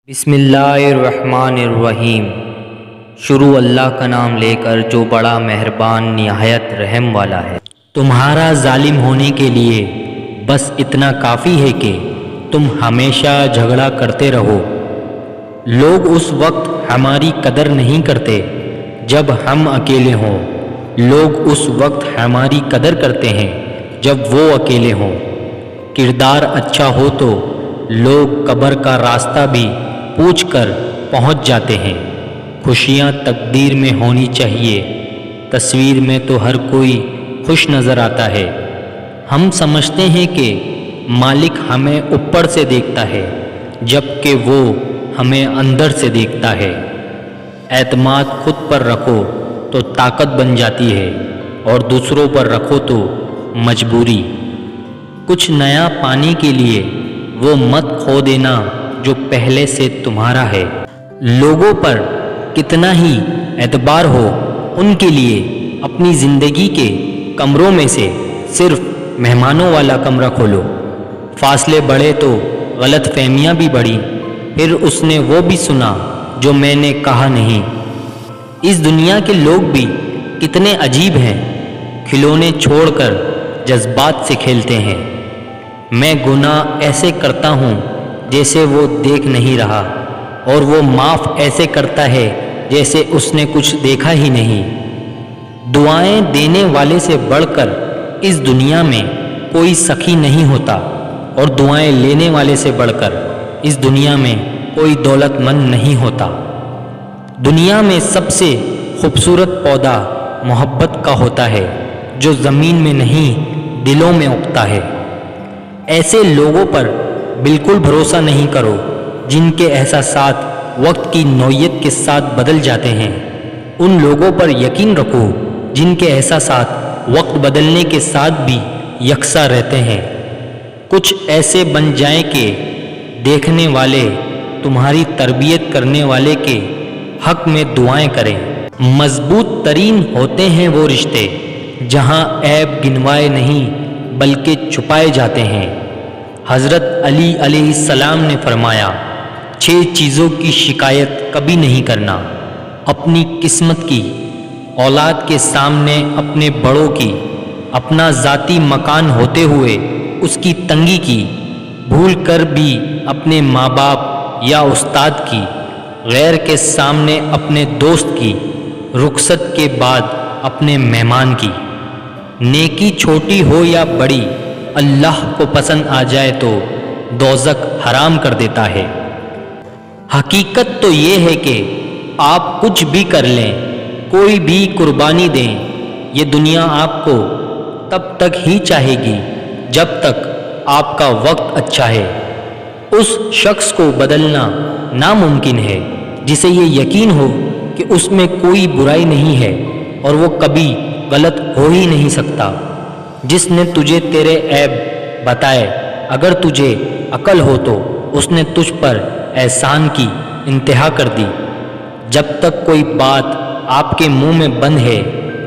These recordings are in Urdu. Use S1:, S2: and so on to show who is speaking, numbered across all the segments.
S1: بسم اللہ الرحمن الرحیم۔ شروع اللہ کا نام لے کر جو بڑا مہربان نہایت رحم والا ہے۔ تمہارا ظالم ہونے کے لیے بس اتنا کافی ہے کہ تم ہمیشہ جھگڑا کرتے رہو۔ لوگ اس وقت ہماری قدر نہیں کرتے جب ہم اکیلے ہوں، لوگ اس وقت ہماری قدر کرتے ہیں جب وہ اکیلے ہوں۔ کردار اچھا ہو تو لوگ قبر کا راستہ بھی پوچھ کر پہنچ جاتے ہیں۔ خوشیاں تقدیر میں ہونی چاہیے، تصویر میں تو ہر کوئی خوش نظر آتا ہے۔ ہم سمجھتے ہیں کہ مالک ہمیں اوپر سے دیکھتا ہے جبکہ وہ ہمیں اندر سے دیکھتا ہے۔ اعتماد خود پر رکھو تو طاقت بن جاتی ہے اور دوسروں پر رکھو تو مجبوری۔ کچھ نیا پانے کے لیے وہ مت کھو دینا جو پہلے سے تمہارا ہے۔ لوگوں پر کتنا ہی اعتبار ہو، ان کے لیے اپنی زندگی کے کمروں میں سے صرف مہمانوں والا کمرہ کھولو۔ فاصلے بڑھے تو غلط فہمیاں بھی بڑھی، پھر اس نے وہ بھی سنا جو میں نے کہا نہیں۔ اس دنیا کے لوگ بھی کتنے عجیب ہیں، کھلونے چھوڑ کر جذبات سے کھیلتے ہیں۔ میں گناہ ایسے کرتا ہوں جیسے وہ دیکھ نہیں رہا، اور وہ معاف ایسے کرتا ہے جیسے اس نے کچھ دیکھا ہی نہیں۔ دعائیں دینے والے سے بڑھ کر اس دنیا میں کوئی سخی نہیں ہوتا، اور دعائیں لینے والے سے بڑھ کر اس دنیا میں کوئی دولت مند نہیں ہوتا۔ دنیا میں سب سے خوبصورت پودا محبت کا ہوتا ہے جو زمین میں نہیں دلوں میں اگتا ہے۔ ایسے لوگوں پر بالکل بھروسہ نہیں کرو جن کے احساسات وقت کی نوعیت کے ساتھ بدل جاتے ہیں۔ ان لوگوں پر یقین رکھو جن کے احساسات وقت بدلنے کے ساتھ بھی یکساں رہتے ہیں۔ کچھ ایسے بن جائیں کہ دیکھنے والے تمہاری تربیت کرنے والے کے حق میں دعائیں کریں۔ مضبوط ترین ہوتے ہیں وہ رشتے جہاں عیب گنوائے نہیں بلکہ چھپائے جاتے ہیں۔ حضرت علی علیہ السلام نے فرمایا، 6 چیزوں کی شکایت کبھی نہیں کرنا: اپنی قسمت کی، اولاد کے سامنے اپنے بڑوں کی، اپنا ذاتی مکان ہوتے ہوئے اس کی تنگی کی، بھول کر بھی اپنے ماں باپ یا استاد کی، غیر کے سامنے اپنے دوست کی، رخصت کے بعد اپنے مہمان کی۔ نیکی چھوٹی ہو یا بڑی، اللہ کو پسند آ جائے تو دوزخ حرام کر دیتا ہے۔ حقیقت تو یہ ہے کہ آپ کچھ بھی کر لیں، کوئی بھی قربانی دیں، یہ دنیا آپ کو تب تک ہی چاہے گی جب تک آپ کا وقت اچھا ہے۔ اس شخص کو بدلنا ناممکن ہے جسے یہ یقین ہو کہ اس میں کوئی برائی نہیں ہے اور وہ کبھی غلط ہو ہی نہیں سکتا۔ جس نے تجھے تیرے عیب بتائے، اگر تجھے عقل ہو تو اس نے تجھ پر احسان کی انتہا کر دی۔ جب تک کوئی بات آپ کے منہ میں بند ہے،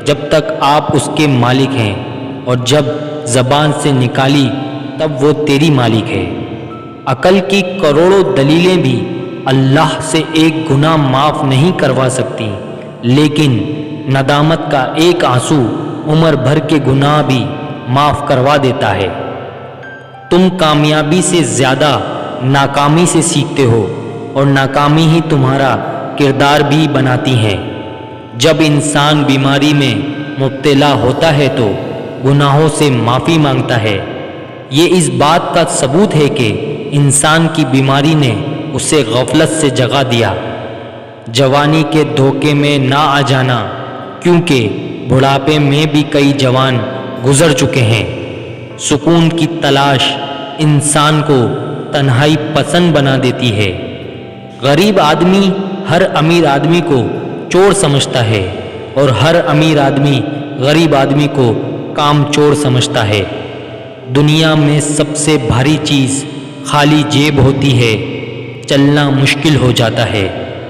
S1: جب تک آپ اس کے مالک ہیں، اور جب زبان سے نکالی تب وہ تیری مالک ہے۔ عقل کی کروڑوں دلیلیں بھی اللہ سے ایک گناہ معاف نہیں کروا سکتی، لیکن ندامت کا ایک آنسو عمر بھر کے گناہ بھی معاف کروا دیتا ہے۔ تم کامیابی سے زیادہ ناکامی سے سیکھتے ہو، اور ناکامی ہی تمہارا کردار بھی بناتی ہے۔ جب انسان بیماری میں مبتلا ہوتا ہے تو گناہوں سے معافی مانگتا ہے۔ یہ اس بات کا ثبوت ہے کہ انسان کی بیماری نے اسے غفلت سے جگا دیا۔ جوانی کے دھوکے میں نہ آ جانا، کیونکہ بڑھاپے میں بھی کئی جوان گزر چکے ہیں۔ سکون کی تلاش انسان کو تنہائی پسند بنا دیتی ہے۔ غریب آدمی ہر امیر آدمی کو چور سمجھتا ہے، اور ہر امیر آدمی غریب آدمی کو کام چور سمجھتا ہے۔ دنیا میں سب سے بھاری چیز خالی جیب ہوتی ہے، چلنا مشکل ہو جاتا ہے۔